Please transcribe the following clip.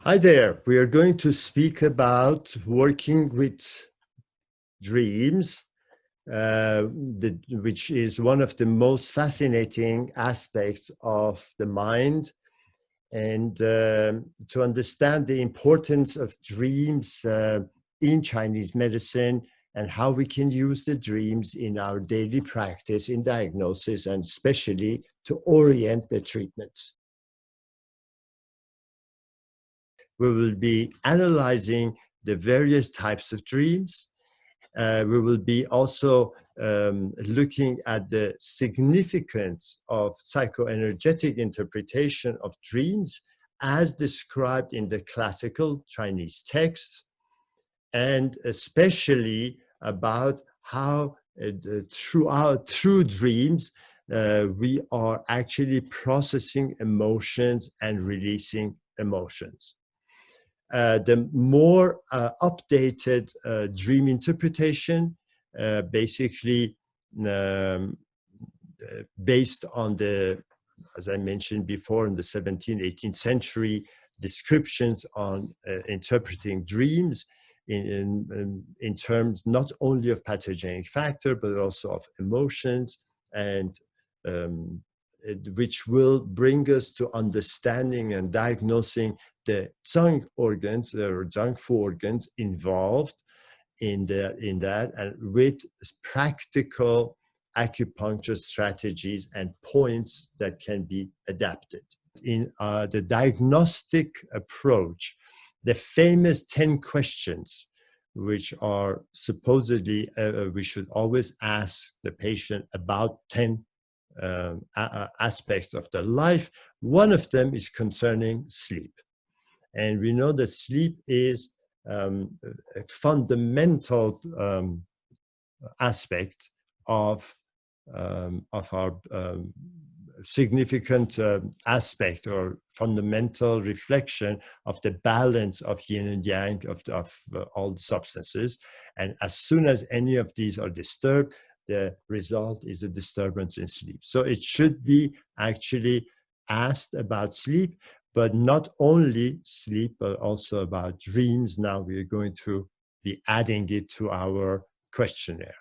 Hi there. We are going to speak about working with dreams, which is one of the most fascinating aspects of the mind. And to understand the importance of dreams in Chinese medicine and how we can use the dreams in our daily practice in diagnosis, and especially to orient the treatments. We will be analyzing the various types of dreams. We will be also looking at the significance of psychoenergetic interpretation of dreams as described in the classical Chinese texts, and especially about how through dreams we are actually processing emotions and releasing emotions. The more updated dream interpretation, basically based on the, as I mentioned before, in the 17th, 18th century descriptions on interpreting dreams in terms not only of pathogenic factor, but also of emotions, and which will bring us to understanding and diagnosing the zhang organs, or zhang fu organs involved in that, and with practical acupuncture strategies and points that can be adapted. In the diagnostic approach, the famous 10 questions, which are supposedly, we should always ask the patient about 10 aspects of their life. One of them is concerning sleep. And we know that sleep is a fundamental aspect of our significant aspect or fundamental reflection of the balance of yin and yang of all the substances. And as soon as any of these are disturbed, the result is a disturbance in sleep. So it should be actually asked about sleep, but not only sleep, but also about dreams. Now we are going to be adding it to our questionnaire.